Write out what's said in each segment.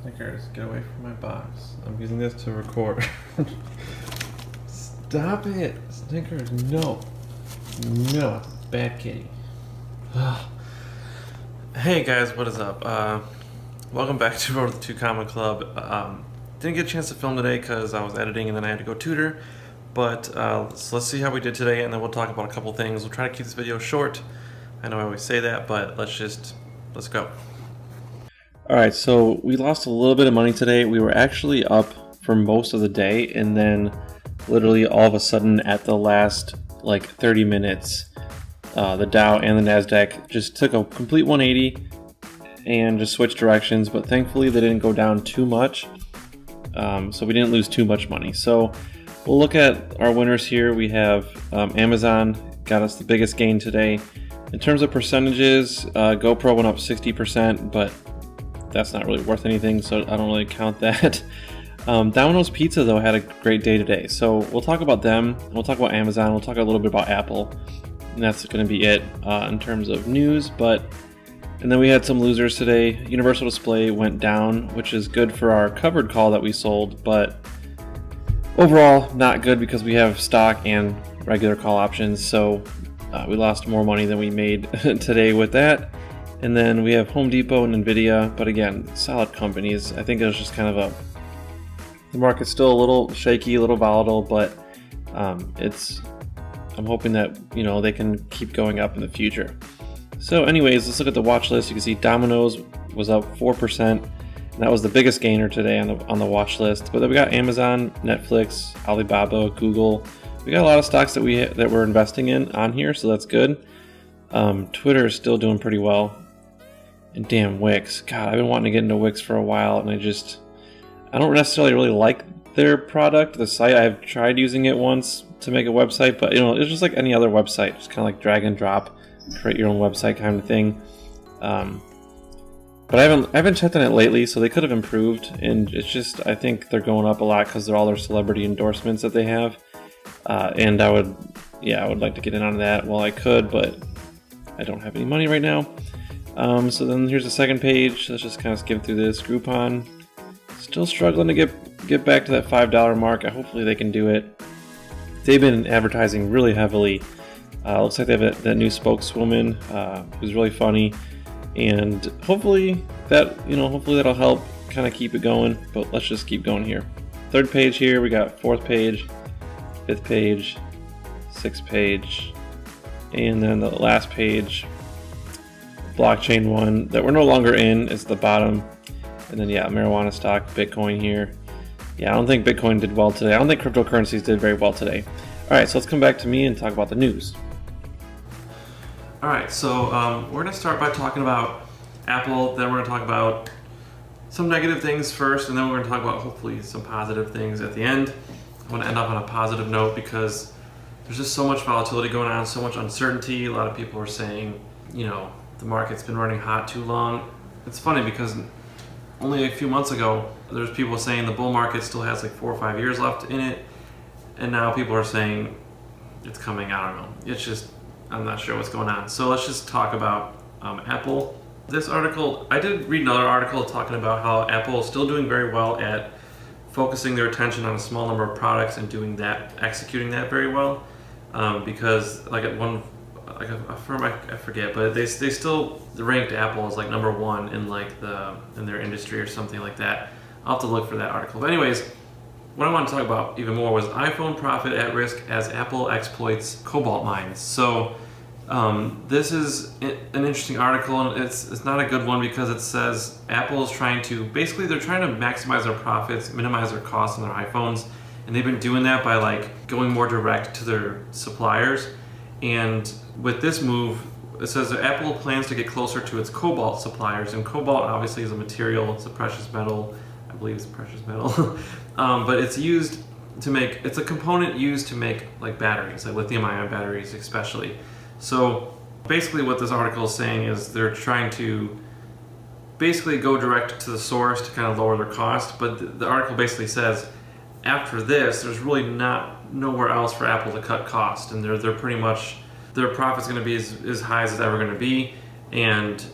Snickers, get away from my box. I'm using this to record. Stop it! Snickers, no. No, bad kitty. Hey guys, what is up? Welcome back to RT2CC Comic Club. Didn't get a chance to film today because I was editing and then I had to go tutor. But so let's see how we did today, and then we'll talk about a couple things. We'll try to keep this video short. I know I always say that, but let's go. Alright, so we lost a little bit of money today. We were actually up for most of the day, and then literally all of a sudden at the last like 30 minutes, the Dow and the NASDAQ just took a complete 180 and just switched directions, but thankfully they didn't go down too much, so we didn't lose too much money. So we'll look at our winners here. We have Amazon got us the biggest gain today. In terms of percentages, GoPro went up 60%, but that's not really worth anything, so I don't really count that. Domino's Pizza, though, had a great day today. So we'll talk about them. We'll talk about Amazon. We'll talk a little bit about Apple. And that's going to be it in terms of news. And then we had some losers today. Universal Display went down, which is good for our covered call that we sold, but overall not good because we have stock and regular call options. So we lost more money than we made today with that. And then we have Home Depot and Nvidia, but again, solid companies. I think it was just kind of the market's still a little shaky, a little volatile, but I'm hoping that, you know, they can keep going up in the future. So anyways, let's look at the watch list. You can see Domino's was up 4%, and that was the biggest gainer today on the watch list. But then we got Amazon, Netflix, Alibaba, Google. We got a lot of stocks that we're investing in on here, so that's good. Twitter is still doing pretty well. And damn, Wix. God, I've been wanting to get into Wix for a while, and I don't necessarily really like their product, the site. I've tried using it once to make a website, but you know, it's just like any other website. Just kind of like drag and drop, create your own website kind of thing. But I haven't checked on it lately, so they could have improved, and it's just, I think they're going up a lot because they're all their celebrity endorsements that they have. And I would like to get in on that while I could, but I don't have any money right now. So then here's the second page. Let's just kind of skim through this. Groupon, still struggling to get back to that $5 mark. Hopefully they can do it. They've been advertising really heavily. Looks like they have that new spokeswoman who's really funny, and hopefully that'll help kind of keep it going. But let's just keep going here. Third page here, we got fourth page, fifth page, sixth page, and then the last page, blockchain one that we're no longer in, is the bottom. And then marijuana stock, Bitcoin here. I don't think Bitcoin did well today. I don't think cryptocurrencies did very well today. Alright, so let's come back to me and talk about the news. Alright, so we're going to start by talking about Apple, then we're going to talk about some negative things first, and then we're going to talk about hopefully some positive things at the end. I want to end up on a positive note because there's just so much volatility going on, so much uncertainty. A lot of people are saying, you know, the market's been running hot too long. It's funny because only a few months ago, there's people saying the bull market still has like 4 or 5 years left in it, and now people are saying it's coming. I don't know. It's just, I'm not sure what's going on. So let's just talk about Apple. This article, I did read another article talking about how Apple is still doing very well at focusing their attention on a small number of products and doing that, executing that very well. Because like at a firm, I forget, but they still ranked Apple as like number one in in their industry or something like that. I'll have to look for that article. But anyways, what I want to talk about even more was iPhone profit at risk as Apple exploits cobalt mines. So this is an interesting article, and it's not a good one because it says Apple is trying to maximize their profits, minimize their costs on their iPhones, and they've been doing that by like going more direct to their suppliers. And with this move, it says that Apple plans to get closer to its cobalt suppliers, and cobalt obviously is a material, it's a precious metal, I believe it's a precious metal, but it's a component used to make like batteries, like lithium-ion batteries especially. So basically what this article is saying is they're trying to basically go direct to the source to kind of lower their cost, but the article basically says after this, there's really nowhere else for Apple to cut cost, and they're pretty much, their profit's going to be as high as it's ever going to be, and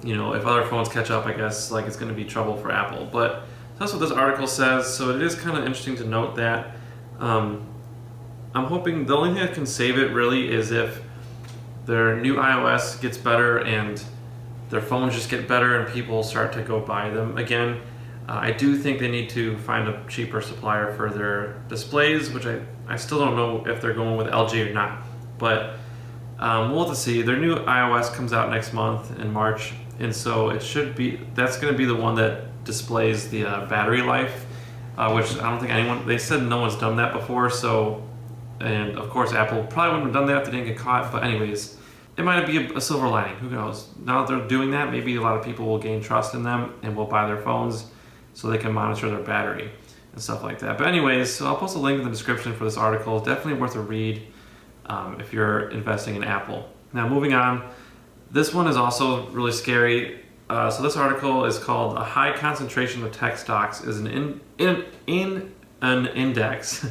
if other phones catch up, I guess like it's going to be trouble for Apple. But that's what this article says. So it is kind of interesting to note that. I'm hoping the only thing that can save it really is if their new iOS gets better and their phones just get better and people start to go buy them again. I do think they need to find a cheaper supplier for their displays, which I still don't know if they're going with LG or not. But we'll have to see. Their new iOS comes out next month in March, and so that's going to be the one that displays the battery life, which I don't think they said no one's done that before, so. And of course, Apple probably wouldn't have done that if they didn't get caught. But anyways, it might be a silver lining. Who knows? Now that they're doing that, maybe a lot of people will gain trust in them and will buy their phones so they can monitor their battery and stuff like that. But anyways, so I'll post a link in the description for this article. Definitely worth a read if you're investing in Apple. Now, moving on. This one is also really scary. So this article is called "A High Concentration of Tech Stocks is in an Index."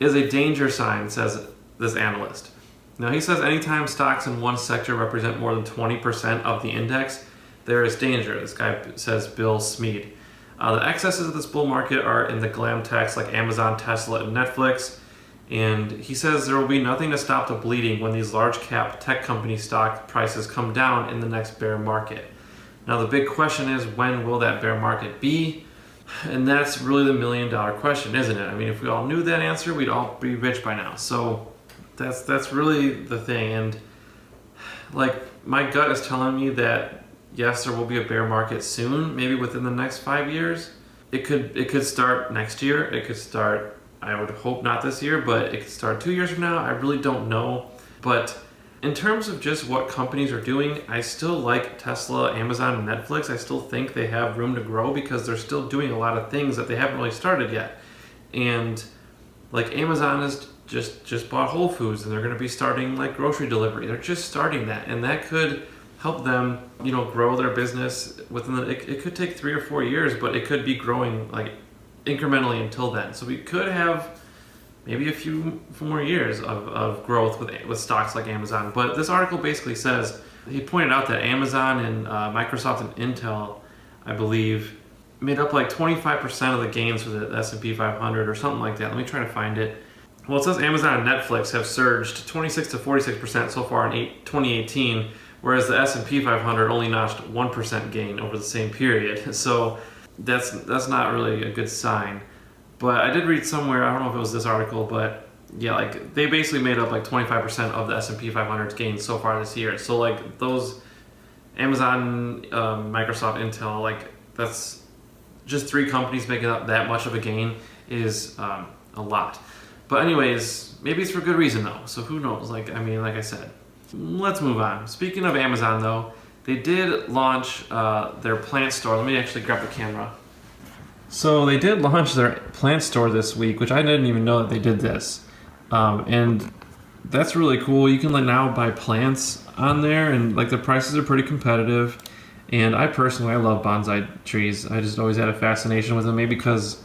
is a danger sign, says this analyst. Now he says anytime stocks in one sector represent more than 20% of the index, there is danger. This guy says Bill Smead. The excesses of this bull market are in the glam techs like Amazon, Tesla, and Netflix. And he says there will be nothing to stop the bleeding when these large cap tech company stock prices come down in the next bear market. Now the big question is, when will that bear market be? And that's really the $1 million question, isn't it? I mean, if we all knew that answer, we'd all be rich by now. So that's really the thing. And like my gut is telling me that yes, there will be a bear market soon, maybe within the next 5 years. It could start next year. It could start, I would hope not this year, but it could start 2 years from now. I really don't know. But in terms of just what companies are doing, I still like Tesla, Amazon, and Netflix. I still think they have room to grow because they're still doing a lot of things that they haven't really started yet. And like Amazon has just bought Whole Foods, and they're going to be starting like grocery delivery. They're just starting that, and that could help them, grow their business within it could take 3 or 4 years, but it could be growing like incrementally until then. So we could have maybe a few more years of growth with stocks like Amazon. But this article basically says, he pointed out that Amazon and Microsoft and Intel, I believe, made up like 25% of the gains for the S&P 500 or something like that. Let me try to find it. Well, it says Amazon and Netflix have surged 26 to 46% so far in 2018, whereas the S&P 500 only notched 1% gain over the same period. So that's not really a good sign. But I did read somewhere, I don't know if it was this article, but yeah, like they basically made up like 25% of the S&P 500's gains so far this year. So like those Amazon, Microsoft, Intel, like that's just 3 companies making up that much of a gain is a lot. But anyways, maybe it's for good reason though. So who knows? Like I said, let's move on. Speaking of Amazon though, they did launch their plant store. Let me actually grab the camera. So they did launch their plant store this week, which I didn't even know that they did this. And that's really cool. You can now buy plants on there, and like the prices are pretty competitive. And I love bonsai trees. I just always had a fascination with them, maybe because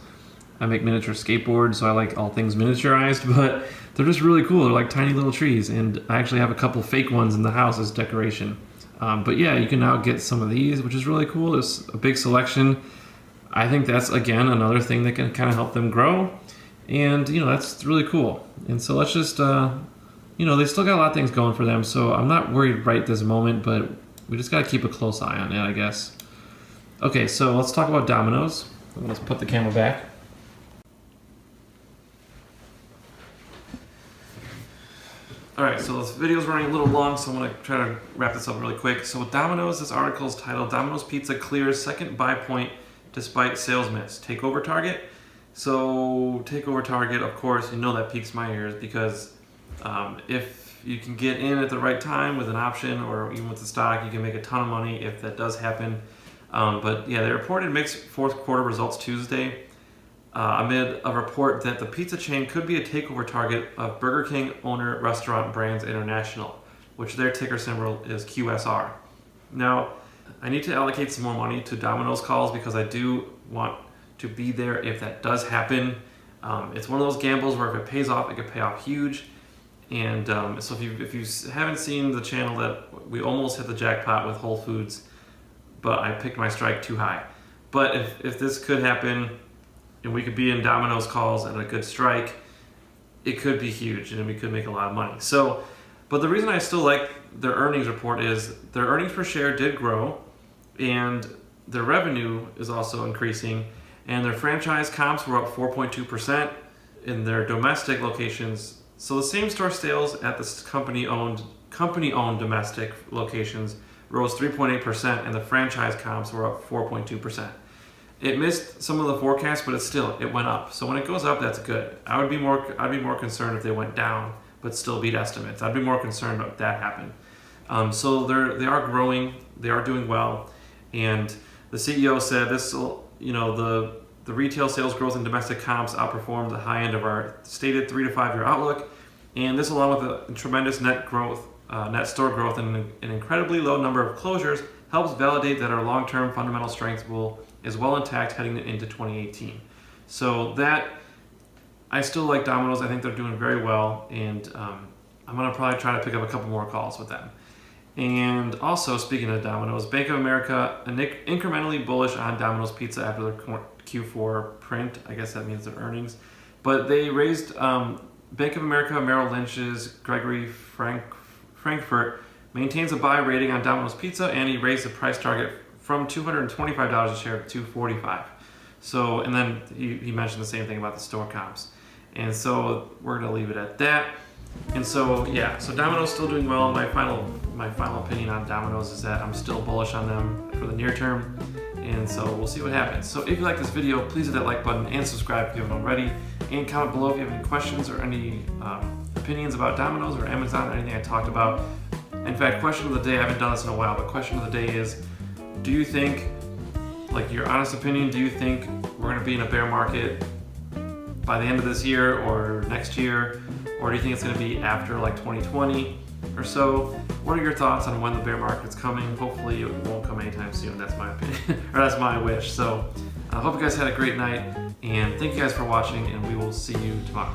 I make miniature skateboards, so I like all things miniaturized, but they're just really cool. They're like tiny little trees, and I actually have a couple fake ones in the house as decoration. But yeah, you can now get some of these, which is really cool. There's a big selection. I think that's, again, another thing that can kind of help them grow. And, that's really cool. And so let's just, they still got a lot of things going for them. So I'm not worried right this moment, but we just got to keep a close eye on it, I guess. Okay, so let's talk about Domino's. Let's put the camera back. Alright, so this video's running a little long, so I'm going to try to wrap this up really quick. So with Domino's, this article is titled, Domino's Pizza Clears Second Buy Point Despite Sales Miss. Takeover target. So Takeover target, of course, that piques my ears because if you can get in at the right time with an option or even with the stock, you can make a ton of money if that does happen. But yeah, they reported mixed fourth quarter results Tuesday amid a report that the pizza chain could be a takeover target of Burger King owner Restaurant Brands International, which their ticker symbol is QSR. Now, I need to allocate some more money to Domino's calls because I do want to be there if that does happen. It's one of those gambles where if it pays off, it could pay off huge. And so if you haven't seen the channel, that we almost hit the jackpot with Whole Foods but I picked my strike too high. But if this could happen, and we could be in Domino's calls at a good strike, it could be huge, and we could make a lot of money. So, but the reason I still like their earnings report is their earnings per share did grow, and their revenue is also increasing, and their franchise comps were up 4.2% in their domestic locations. So the same store sales at this company-owned domestic locations rose 3.8%, and the franchise comps were up 4.2%. It missed some of the forecasts, but it went up. So when it goes up, that's good. I'd be more concerned if they went down, but still beat estimates. I'd be more concerned if that happened. So they are growing, they are doing well, and the CEO said this. The retail sales growth in domestic comps outperformed the high end of our stated 3 to 5 year outlook, and this, along with the tremendous net store growth, and an incredibly low number of closures, helps validate that our long-term fundamental strength is well intact heading into 2018. So that, I still like Domino's. I think they're doing very well, and I'm going to probably try to pick up a couple more calls with them. And also, speaking of Domino's, Bank of America incrementally bullish on Domino's Pizza after their Q4 print. I guess that means their earnings. But they raised Bank of America Merrill Lynch's Gregory Frankfurt maintains a buy rating on Domino's Pizza, and he raised the price target from $225 a share to $245. So, and then he mentioned the same thing about the store comps. And so we're going to leave it at that. And so, yeah, so Domino's still doing well. My final opinion on Domino's is that I'm still bullish on them for the near term. And so we'll see what happens. So if you like this video, please hit that like button and subscribe if you haven't already. And comment below if you have any questions or any opinions about Domino's or Amazon or anything I talked about. In fact, question of the day, I haven't done this in a while, but question of the day is, do you think, like your honest opinion, do you think we're going to be in a bear market by the end of this year or next year? Or do you think it's going to be after like 2020 or so? What are your thoughts on when the bear market's coming? Hopefully it won't come anytime soon. That's my opinion, or that's my wish. So I hope you guys had a great night, and thank you guys for watching, and we will see you tomorrow.